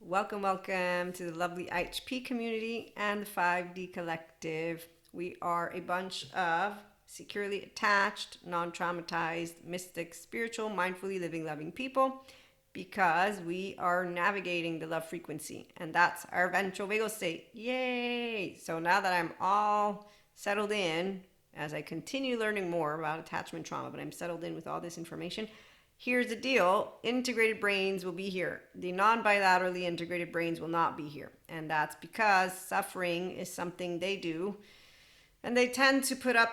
Welcome, welcome to the lovely IHP community and the 5D collective. We are a bunch of securely attached, non traumatized, mystic, spiritual, mindfully living, loving people because we are navigating the love frequency, and that's our ventral vagal state. Yay! So now that I'm all settled in, as I continue learning more about attachment trauma, but I'm settled in with all this information. Here's the deal, integrated brains will be here. The non-bilaterally integrated brains will not be here. And that's because suffering is something they do. And they tend to put up,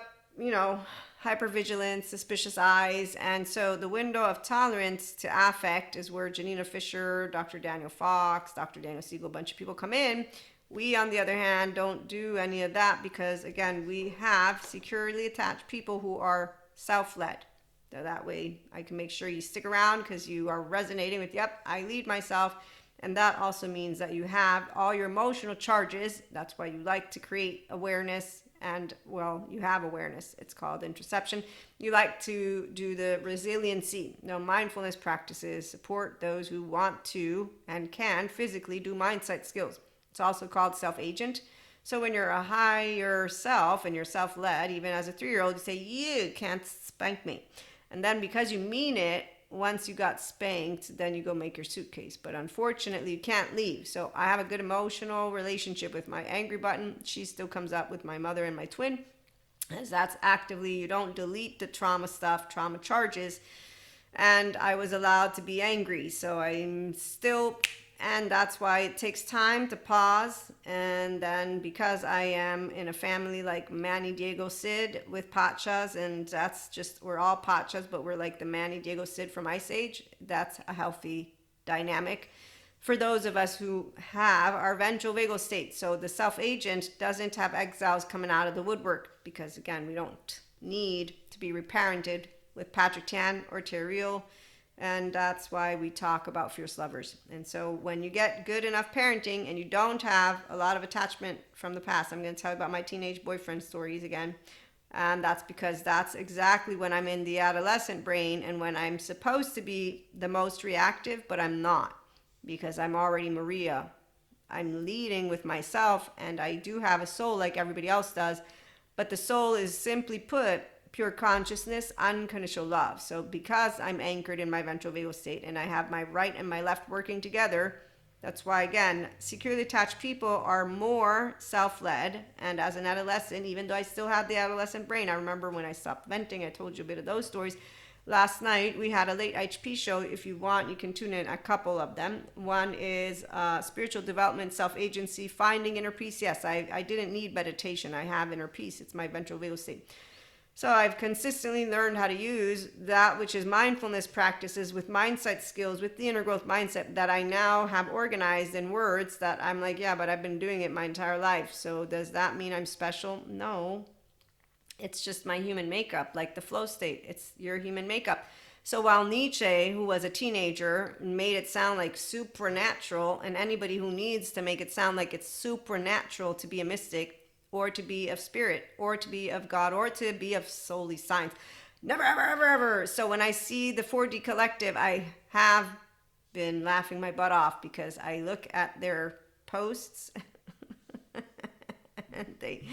hypervigilance, suspicious eyes. And so the window of tolerance to affect is where Janina Fisher, Dr. Daniel Fox, Dr. Daniel Siegel, a bunch of people come in. We, on the other hand, don't do any of that because, again, we have securely attached people who are self-led. So that way I can make sure you stick around because you are resonating with, yep, I lead myself. And that also means that you have all your emotional charges. That's why you like to create awareness. And, well, you have awareness. It's called interception. You like to do the resiliency. Mindfulness practices support those who want to and can physically do mindset skills. It's also called self-agent. So when you're a higher self and you're self-led, even as a 3-year-old, you say, you can't spank me. And then because you mean it, once you got spanked, then you go make your suitcase. But unfortunately, you can't leave. So I have a good emotional relationship with my angry button. She still comes up with my mother and my twin, as that's actively, you don't delete the trauma stuff, trauma charges. And I was allowed to be angry. So I'm still, and that's why it takes time to pause. And then because I am in a family like Manny, Diego, Sid with Pachas, and that's just, we're all Pachas, but we're like the Manny, Diego, Sid from Ice Age. That's a healthy dynamic for those of us who have our ventral vagal state. So the self-agent doesn't have exiles coming out of the woodwork because, again, we don't need to be reparented with Patrick Tan or Terriel. And that's why we talk about fierce lovers. And so when you get good enough parenting and you don't have a lot of attachment from the past, I'm going to tell you about my teenage boyfriend stories again. And that's because that's exactly when I'm in the adolescent brain and when I'm supposed to be the most reactive, but I'm not because I'm already Maria. I'm leading with myself and I do have a soul like everybody else does. But the soul is, simply put, pure consciousness, unconditional love. So because I'm anchored in my ventral vagal state and I have my right and my left working together, that's why, again, securely attached people are more self-led. And as an adolescent, even though I still have the adolescent brain, I remember when I stopped venting, I told you a bit of those stories. Last night, we had a late HP show. If you want, you can tune in a couple of them. One is spiritual development, self-agency, finding inner peace. Yes, I didn't need meditation. I have inner peace. It's my ventral vagal state. So I've consistently learned how to use that which is mindfulness practices with mindset skills, with the inner growth mindset that I now have organized in words that I'm like, yeah, but I've been doing it my entire life. So does that mean I'm special? No. It's just my human makeup, like the flow state. It's your human makeup. So while Nietzsche, who was a teenager, made it sound like supernatural, and anybody who needs to make it sound like it's supernatural to be a mystic, or to be of spirit, or to be of God, or to be of solely science. Never, ever, ever, ever. So when I see the 4D collective, I have been laughing my butt off because I look at their posts and they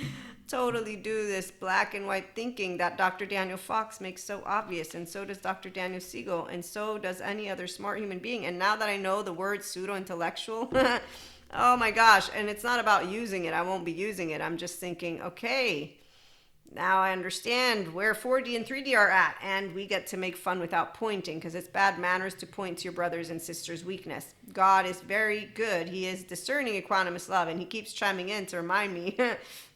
totally do this black and white thinking that Dr. Daniel Fox makes so obvious, and so does Dr. Daniel Siegel, and so does any other smart human being. And now that I know the word pseudo-intellectual, oh my gosh, and it's not about using it. I won't be using it. I'm just thinking, okay, now I understand where 4D and 3D are at, and we get to make fun without pointing because it's bad manners to point to your brothers and sisters' weakness. God is very good. He is discerning equanimous love, and he keeps chiming in to remind me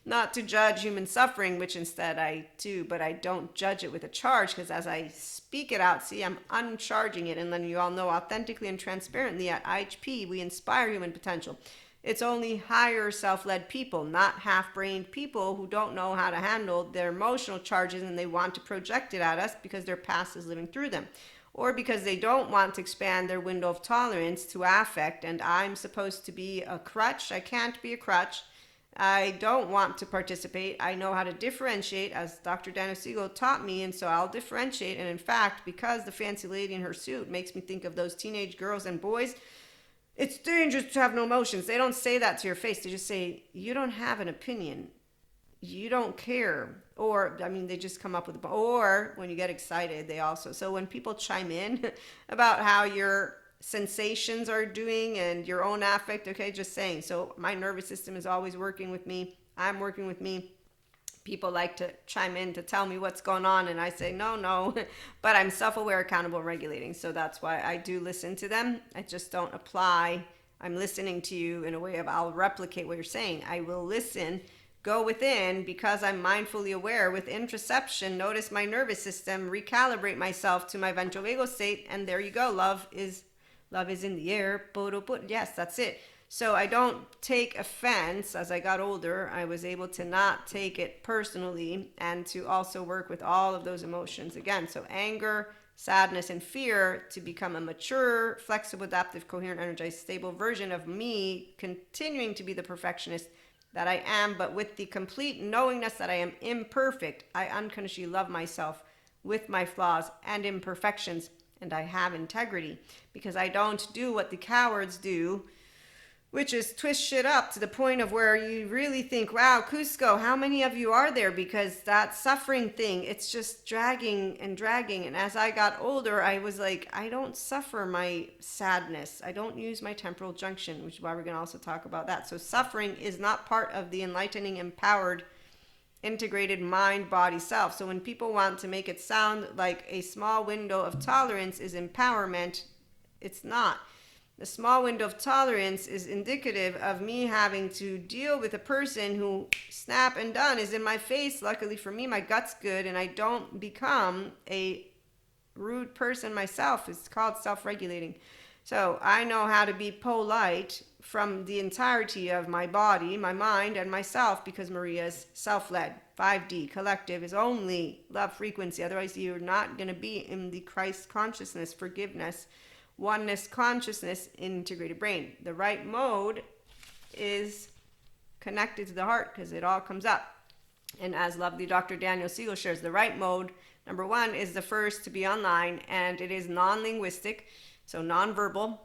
not to judge human suffering, which instead I do, but I don't judge it with a charge because as I speak it out, see, I'm uncharging it, and then you all know authentically and transparently at IHP, we inspire human potential. It's only higher self-led people, not half-brained people who don't know how to handle their emotional charges and they want to project it at us because their past is living through them. Or because they don't want to expand their window of tolerance to affect, and I'm supposed to be a crutch. I can't be a crutch. I don't want to participate. I know how to differentiate, as Dr. Daniel Siegel taught me, and so I'll differentiate. And in fact, because the fancy lady in her suit makes me think of those teenage girls and boys, it's dangerous to have no emotions. They don't say that to your face. They just say, you don't have an opinion. You don't care. Or, I mean, they just come up with, or when you get excited, they also, so when people chime in about how your sensations are doing and your own affect, okay, just saying. So my nervous system is always working with me. I'm working with me. People like to chime in to tell me what's going on, and I say no, but I'm self-aware, accountable, regulating. So that's why I do listen to them. I just don't apply. I'm listening to you in a way of I'll replicate what you're saying. I will listen, go within, because I'm mindfully aware with introception, notice my nervous system, recalibrate myself to my ventral vagal state, and there you go. Love is in the air. Yes, that's it. So I don't take offense. As I got older, I was able to not take it personally and to also work with all of those emotions again. So anger, sadness, and fear to become a mature, flexible, adaptive, coherent, energized, stable version of me, continuing to be the perfectionist that I am, but with the complete knowingness that I am imperfect. I unconditionally love myself with my flaws and imperfections, and I have integrity because I don't do what the cowards do, which is twist shit up to the point of where you really think, wow, Cusco, how many of you are there? Because that suffering thing, it's just dragging and dragging. And as I got older, I was like, I don't suffer my sadness. I don't use my temporal junction, which is why we're going to also talk about that. So suffering is not part of the enlightening, empowered, integrated mind, body, self. So when people want to make it sound like a small window of tolerance is empowerment, it's not. The small window of tolerance is indicative of me having to deal with a person who snap and done is in my face. Luckily for me, my gut's good and I don't become a rude person myself. It's called self-regulating. So I know how to be polite from the entirety of my body, my mind, and myself, because Maria's self-led. 5D collective is only love frequency. Otherwise, you're not going to be in the Christ consciousness, forgiveness, oneness consciousness, integrated brain. The right mode is connected to the heart because it all comes up. And as lovely Dr. Daniel Siegel shares, the right mode, number one, is the first to be online, and it is non-linguistic, so non-verbal.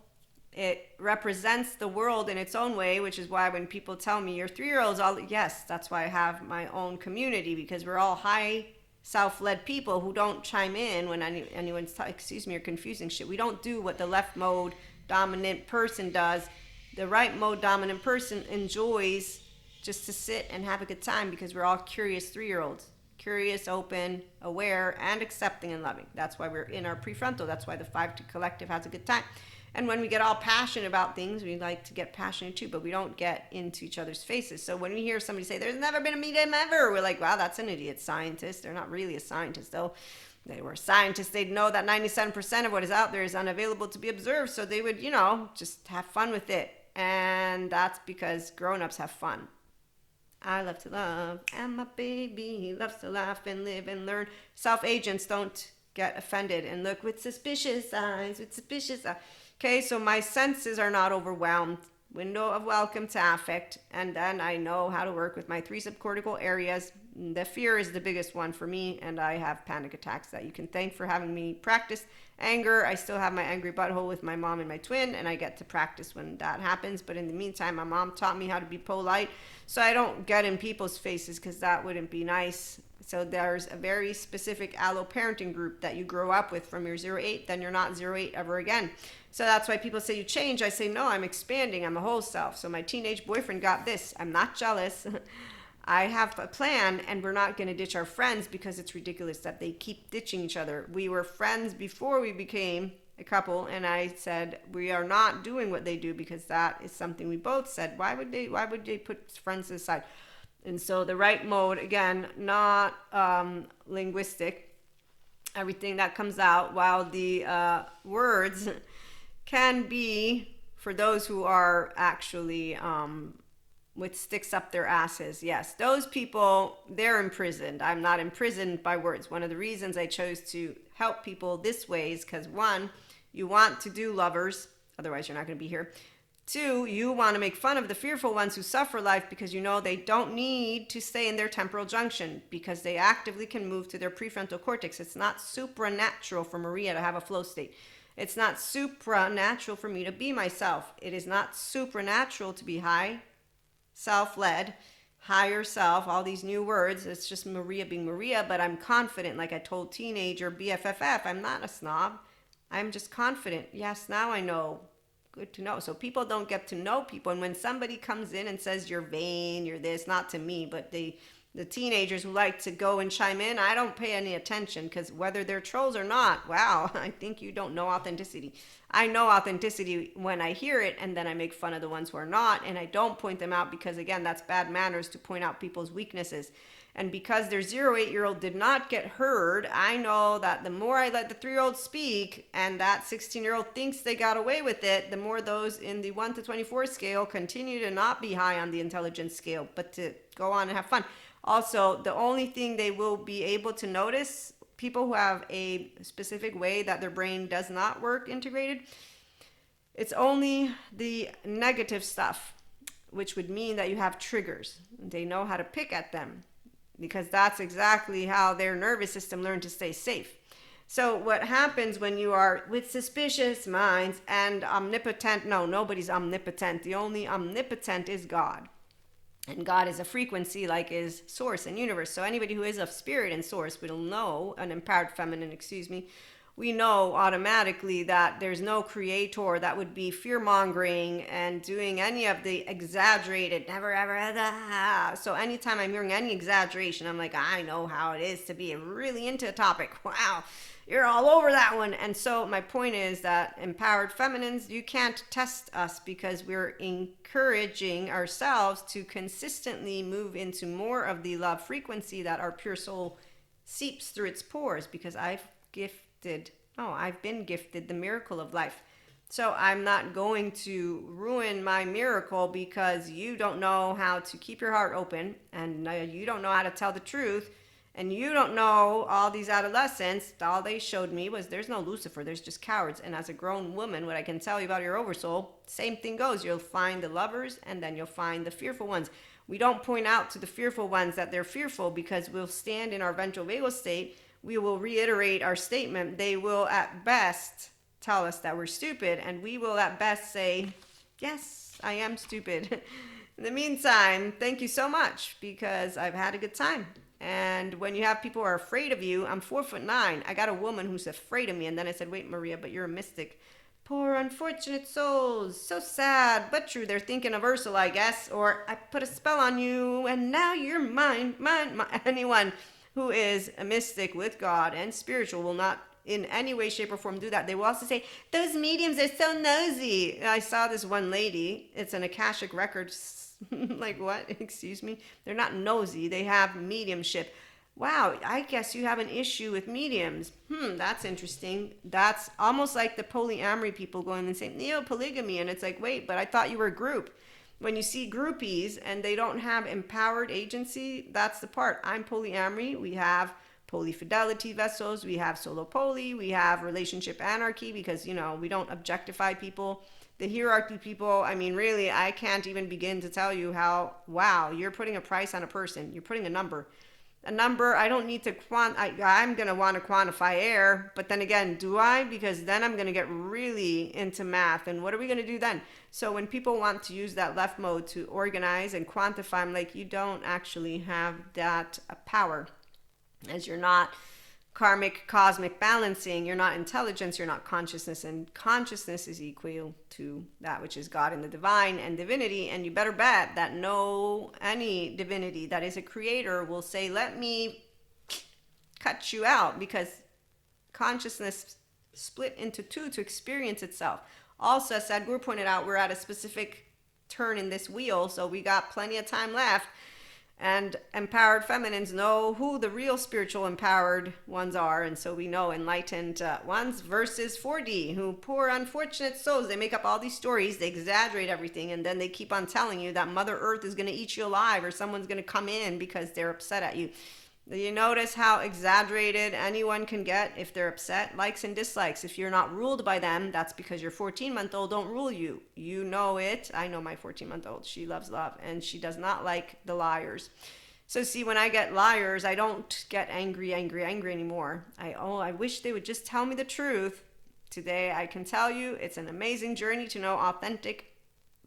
It represents the world in its own way, which is why when people tell me your 3-year-old's all, yes, that's why I have my own community, because we're all high self-led people who don't chime in when anyone's or confusing shit. We don't do what the left mode dominant person does. The right mode dominant person enjoys just to sit and have a good time because we're all curious 3-year-olds. Curious, open, aware, and accepting and loving. That's why we're in our prefrontal. That's why the 5D collective has a good time. And when we get all passionate about things, we like to get passionate too, but we don't get into each other's faces. So when we hear somebody say, there's never been a medium ever, we're like, wow, that's an idiot scientist. They're not really a scientist, though. They were scientists. They'd know that 97% of what is out there is unavailable to be observed. So they would, just have fun with it. And that's because grown-ups have fun. I love to love, and my baby loves to laugh and live and learn. Self-agents don't get offended and look with suspicious eyes, Okay, so my senses are not overwhelmed. Window of welcome to affect. And then I know how to work with my 3 subcortical areas. The fear is the biggest one for me, and I have panic attacks that you can thank for having me practice. Anger, I still have my angry butthole with my mom and my twin, and I get to practice when that happens. But in the meantime, my mom taught me how to be polite, so I don't get in people's faces because that wouldn't be nice. So there's a very specific allo-parenting group that you grow up with from your 0-8, then you're not 0-8 ever again. So that's why people say you change. I say, no, I'm expanding. I'm a whole self. So my teenage boyfriend got this. I'm not jealous. I have a plan, and we're not going to ditch our friends because it's ridiculous that they keep ditching each other. We were friends before we became a couple, and I said, we are not doing what they do because that is something we both said. Why would they put friends aside? And so the right mode, again, not linguistic, everything that comes out, while the words can be for those who are actually with sticks up their asses. Yes, those people, they're imprisoned. I'm not imprisoned by words. One of the reasons I chose to help people this way is because 1, you want to do lovers, otherwise you're not going to be here. 2, you want to make fun of the fearful ones who suffer life because you know they don't need to stay in their temporal junction because they actively can move to their prefrontal cortex. It's not supernatural for Maria to have a flow state. It's not supranatural for me to be myself. It is not supernatural to be high, self-led, higher self, all these new words. It's just Maria being Maria, but I'm confident. Like I told teenager BFFF, I'm not a snob. I'm just confident. Yes, now I know. Good to know. So people don't get to know people. And when somebody comes in and says you're vain, you're this, not to me, but the teenagers who like to go and chime in, I don't pay any attention, because whether they're trolls or not, wow, I think you don't know authenticity. I know authenticity when I hear it, and then I make fun of the ones who are not, and I don't point them out, because again, that's bad manners to point out people's weaknesses. And because their 0 8-year-old did not get heard, I know that the more I let the 3-year-old speak and that 16-year-old thinks they got away with it, the more those in the 1 to 24 scale continue to not be high on the intelligence scale, but to go on and have fun. Also, the only thing they will be able to notice, people who have a specific way that their brain does not work integrated, it's only the negative stuff, which would mean that you have triggers. They know how to pick at them, because that's exactly how their nervous system learned to stay safe. So what happens when you are with suspicious minds and omnipotent? No, nobody's omnipotent. The only omnipotent is God. And God is a frequency, like is source and universe. So anybody who is of spirit and source will know, an empowered feminine, we know automatically that there's no creator that would be fear-mongering and doing any of the exaggerated, never ever. So anytime I'm hearing any exaggeration, I'm like, I know how it is to be really into a topic. Wow, you're all over that one. And so my point is that empowered feminines, you can't test us, because we're encouraging ourselves to consistently move into more of the love frequency that our pure soul seeps through its pores, because I've been gifted the miracle of life. So I'm not going to ruin my miracle because you don't know how to keep your heart open, and you don't know how to tell the truth, and you don't know all these adolescents. All they showed me was there's no Lucifer, there's just cowards. And as a grown woman, what I can tell you about your oversoul, same thing goes. You'll find the lovers, and then you'll find the fearful ones. We don't point out to the fearful ones that they're fearful, because we'll stand in our ventral vagal state. We will reiterate our statement. They will at best tell us that we're stupid, and we will at best say, yes, I am stupid. In the meantime, thank you so much, because I've had a good time. And when you have people who are afraid of you, I'm 4'9". I got a woman who's afraid of me, and then I said, wait, Maria, but you're a mystic. Poor unfortunate souls, so sad, but true. They're thinking of Ursula, I guess, or I put a spell on you, and now you're mine. Anyone who is a mystic with God and spiritual will not in any way, shape, or form do that. They will also say, those mediums are so nosy. I saw this one lady, it's an Akashic record. Like, what? Excuse me? They're not nosy. They have mediumship. Wow, I guess you have an issue with mediums. That's interesting. That's almost like the polyamory people going and saying, polygamy. And it's like, wait, but I thought you were a group. When you see groupies and they don't have empowered agency, that's the part. I'm polyamory. We have polyfidelity vessels. We have solo poly. We have relationship anarchy, because, we don't objectify people. The hierarchy people, I mean, really, I can't even begin to tell you how, wow, you're putting a price on a person. You're putting a number. A number, I don't need to I'm going to want to quantify air, but then again, do I? Because then I'm going to get really into math, and what are we going to do then? So when people want to use that left mode to organize and quantify, I'm like, you don't actually have that power, as you're not karmic, cosmic balancing, you're not intelligence, you're not consciousness, and consciousness is equal to that which is God and the divine and divinity. And you better bet that any divinity that is a creator will say, let me cut you out, because consciousness split into two to experience itself. Also, as Sadhguru pointed out, we're at a specific turn in this wheel, so we got plenty of time left. And empowered feminines know who the real spiritual empowered ones are. And so we know enlightened ones versus 4D, who poor unfortunate souls. They make up all these stories. They exaggerate everything. And then they keep on telling you that Mother Earth is going to eat you alive, or someone's going to come in because they're upset at you. Do you notice how exaggerated anyone can get if they're upset? Likes and dislikes. If you're not ruled by them, that's because your 14-month-old don't rule you. You know it. I know my 14-month-old. She loves love, and she does not like the liars. So see, when I get liars, I don't get angry anymore. I wish they would just tell me the truth. Today, I can tell you it's an amazing journey to know authentic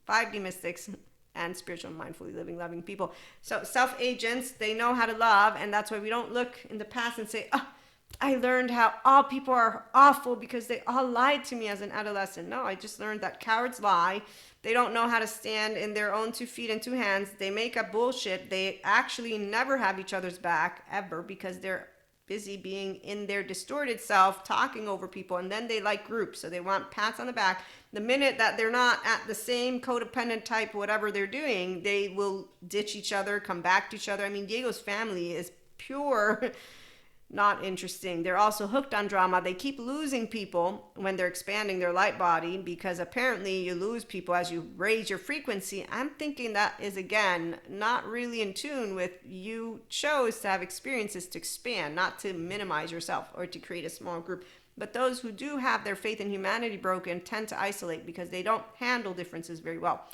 5D mystics and spiritual, mindfully living, loving people. So self-agents, they know how to love, and that's why we don't look in the past and say, oh, I learned how all people are awful because they all lied to me as an adolescent. No, I just learned that cowards lie. They don't know how to stand in their own 2 feet and 2 hands. They make up bullshit. They actually never have each other's back, ever, because they're busy being in their distorted self, talking over people, and then they like groups, so they want pats on the back. The minute that they're not at the same codependent type, whatever they're doing, they will ditch each other, come back to each other. I mean, Diego's family is pure not interesting. They're also hooked on drama. They keep losing people when they're expanding their light body, because apparently you lose people as you raise your frequency. I'm thinking that is, again, not really in tune with you chose to have experiences to expand, not to minimize yourself or to create a small group. But those who do have their faith in humanity broken tend to isolate because they don't handle differences very well.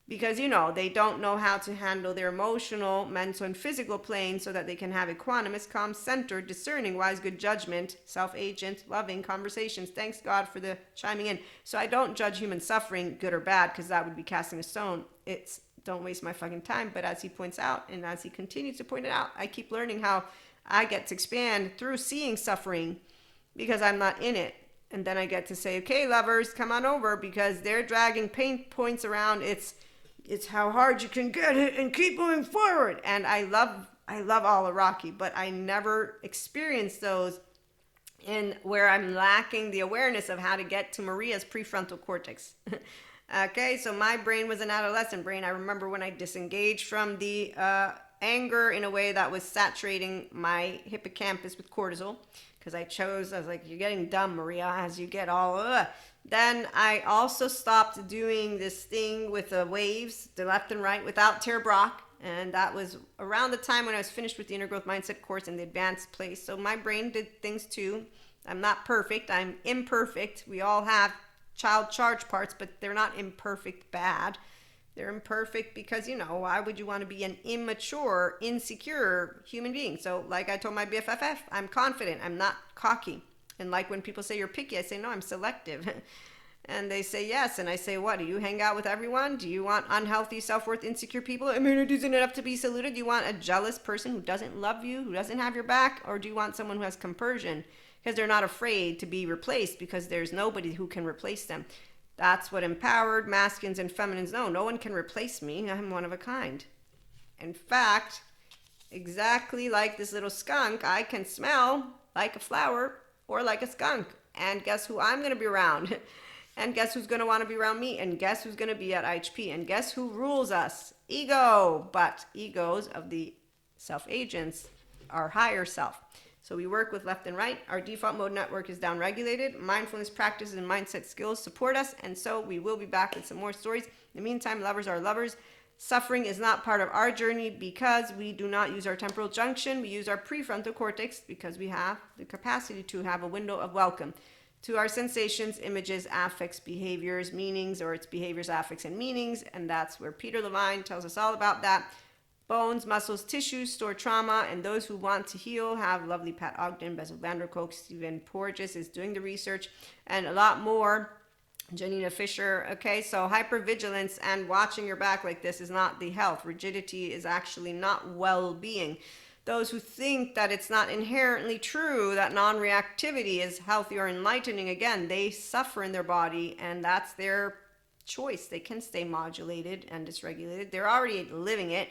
Because, they don't know how to handle their emotional, mental, and physical plane so that they can have equanimous, calm, centered, discerning, wise, good judgment, self-agent, loving conversations. Thanks God for the chiming in. So I don't judge human suffering, good or bad, because that would be casting a stone. It's don't waste my fucking time. But as he points out, and as he continues to point it out, I keep learning how I get to expand through seeing suffering because I'm not in it. And then I get to say, okay, lovers, come on over, because they're dragging pain points around. It's how hard you can get it and keep moving forward. And I love all of Rocky, but I never experienced those in where I'm lacking the awareness of how to get to Maria's prefrontal cortex. Okay, so my brain was an adolescent brain. I remember when I disengaged from the anger in a way that was saturating my hippocampus with cortisol, because I was like, you're getting dumb, Maria, as you get all. Then I also stopped doing this thing with the waves, the left and right, without Tara Brach. And that was around the time when I was finished with the Inner Growth Mindset course in the advanced place. So my brain did things too. I'm not perfect. I'm imperfect. We all have child charge parts, but they're not imperfect bad. They're imperfect because, why would you want to be an immature, insecure human being? So like I told my BFFF, I'm confident. I'm not cocky. And like when people say you're picky, I say, no, I'm selective. And they say yes. And I say, what? Do you hang out with everyone? Do you want unhealthy, self-worth, insecure people? I mean, it isn't enough to be saluted. Do you want a jealous person who doesn't love you, who doesn't have your back? Or do you want someone who has compersion? Because they're not afraid to be replaced because there's nobody who can replace them. That's what empowered masculines and feminines know. No one can replace me. I'm one of a kind. In fact, exactly like this little skunk, I can smell like a flower or like a skunk. And guess who I'm going to be around? And guess who's going to want to be around me? And guess who's going to be at IHP? And guess who rules us? Ego. But egos of the self-agents are higher self. So we work with left and right. Our default mode network is down-regulated. Mindfulness practices and mindset skills support us. And so we will be back with some more stories. In the meantime, lovers are lovers. Suffering is not part of our journey because we do not use our temporal junction. We use our prefrontal cortex because we have the capacity to have a window of welcome to our sensations, images, affects, behaviors, meanings, or its behaviors, affects, and meanings. And that's where Peter Levine tells us all about that. Bones, muscles, tissues store trauma, and those who want to heal have lovely Pat Ogden, Bezel van der Kolk, Stephen Porges is doing the research, and a lot more. Janina Fisher. Okay, so hypervigilance and watching your back like this is not the health. Rigidity is actually not well-being. Those who think that it's not inherently true that non-reactivity is healthy or enlightening, again, they suffer in their body, and that's their choice. They can stay modulated and dysregulated. They're already living it.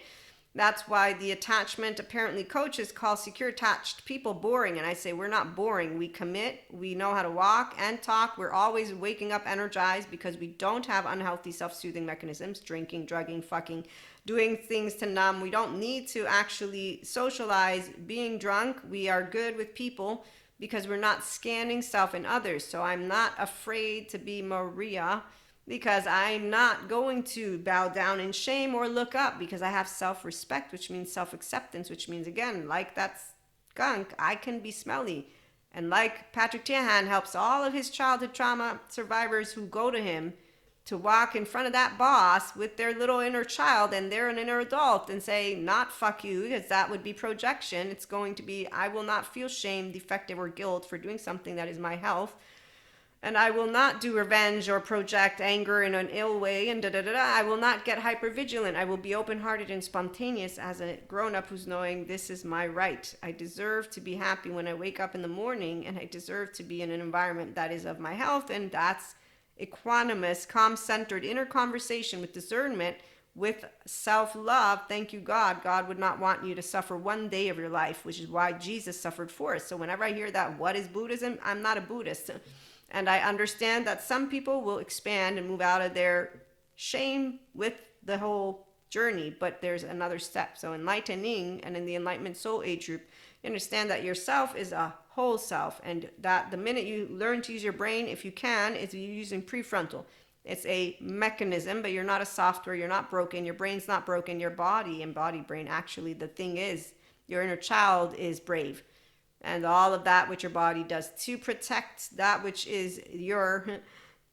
That's why the attachment apparently coaches call secure attached people boring. And I say, we're not boring. We commit. We know how to walk and talk. We're always waking up energized because we don't have unhealthy self-soothing mechanisms, drinking, drugging, fucking, doing things to numb. We don't need to actually socialize being drunk. We are good with people because we're not scanning self and others. So I'm not afraid to be Maria, because I'm not going to bow down in shame or look up because I have self-respect, which means self-acceptance, which means, again, like that skunk, I can be smelly. And like Patrick Tiahan helps all of his childhood trauma survivors who go to him to walk in front of that boss with their little inner child and they're an inner adult and say, not fuck you, because that would be projection. It's going to be, I will not feel shame, defective, or guilt for doing something that is my health. And I will not do revenge or project anger in an ill way and I will not get hypervigilant. I will be open-hearted and spontaneous as a grown-up who's knowing this is my right. I deserve to be happy when I wake up in the morning, and I deserve to be in an environment that is of my health, and that's equanimous, calm-centered inner conversation with discernment, with self-love. Thank you, God. God would not want you to suffer one day of your life, which is why Jesus suffered for us. So whenever I hear that, what is Buddhism? I'm not a Buddhist. And I understand that some people will expand and move out of their shame with the whole journey, but there's another step. So enlightening, and in the Enlightenment Soul Age group, you understand that yourself is a whole self, and that the minute you learn to use your brain, if you can, is using prefrontal. It's a mechanism, but you're not a software. You're not broken. Your brain's not broken. Your body, embodied brain, actually, the thing is, your inner child is brave. And all of that which your body does to protect that which is your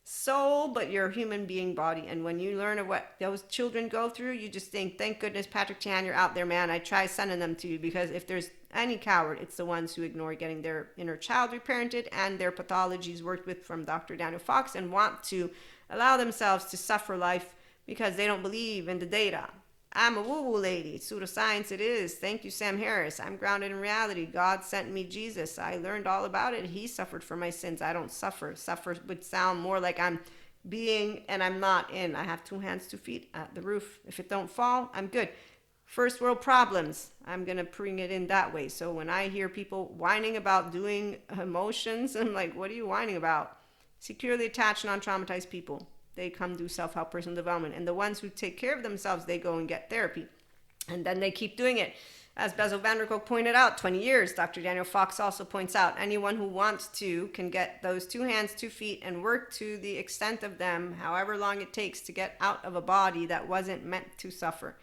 soul, but your human being body. And when you learn of what those children go through, you just think, thank goodness, Patrick Chan, you're out there, man. I try sending them to you, because if there's any coward, it's the ones who ignore getting their inner child reparented and their pathologies worked with from Dr. Daniel Fox, and want to allow themselves to suffer life because they don't believe in the data. I'm a woo-woo lady. Pseudoscience it is. Thank you, Sam Harris. I'm grounded in reality. God sent me Jesus. I learned all about it. He suffered for my sins. I don't suffer. Suffer would sound more like I'm being and I'm not in. I have 2 hands, 2 feet at the roof. If it don't fall, I'm good. First world problems. I'm going to bring it in that way. So when I hear people whining about doing emotions, I'm like, what are you whining about? Securely attached, non-traumatized people. They come do self-help, personal development. And the ones who take care of themselves, they go and get therapy. And then they keep doing it. As Bezel van der Kolk pointed out, 20 years. Dr. Daniel Fox also points out, anyone who wants to can get those 2 hands, 2 feet, and work to the extent of them, however long it takes to get out of a body that wasn't meant to suffer.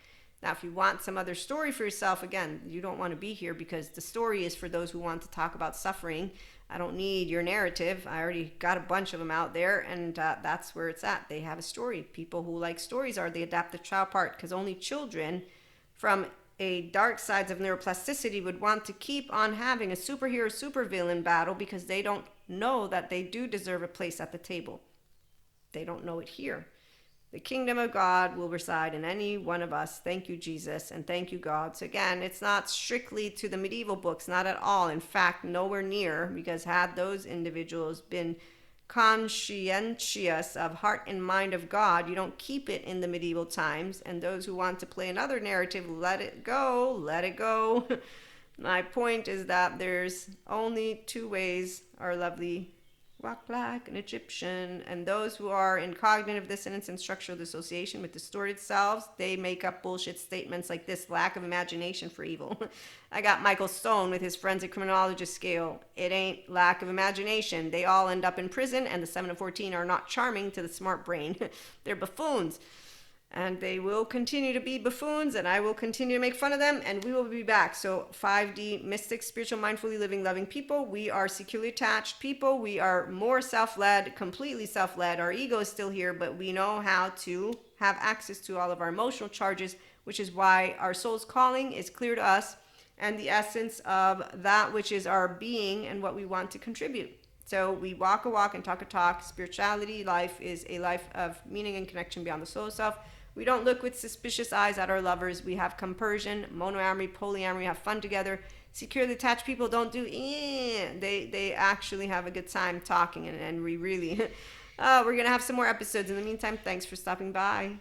Now, if you want some other story for yourself, again, you don't want to be here, because the story is for those who want to talk about suffering. I don't need your narrative. I already got a bunch of them out there, and that's where it's at. They have a story. People who like stories are the adaptive child part, because only children from a dark sides of neuroplasticity would want to keep on having a superhero, supervillain battle, because they don't know that they do deserve a place at the table. They don't know it here. The kingdom of God will reside in any one of us. Thank you, Jesus, and thank you, God. So again, it's not strictly to the medieval books, not at all. In fact, nowhere near, because had those individuals been conscientious of heart and mind of God, you don't keep it in the medieval times. And those who want to play another narrative, let it go, let it go. My point is that there's only 2 ways our lovely rock black and Egyptian, and those who are in cognitive dissonance and structural dissociation with distorted selves, they make up bullshit statements like this: lack of imagination for evil. I got Michael Stone with his forensic criminologist scale. It ain't lack of imagination. They all end up in prison, and the 7 and 14 are not charming to the smart brain. They're buffoons. And they will continue to be buffoons, and I will continue to make fun of them, and we will be back. So 5D mystic, spiritual, mindfully living, loving people. We are securely attached people. We are more self-led, completely self-led. Our ego is still here, but we know how to have access to all of our emotional charges, which is why our soul's calling is clear to us, and the essence of that which is our being and what we want to contribute. So we walk a walk and talk a talk. Spirituality life is a life of meaning and connection beyond the soul self. We don't look with suspicious eyes at our lovers. We have compersion, monoamory, polyamory, have fun together. Securely attached people don't do, they actually have a good time talking, and we really, we're going to have some more episodes. In the meantime, thanks for stopping by.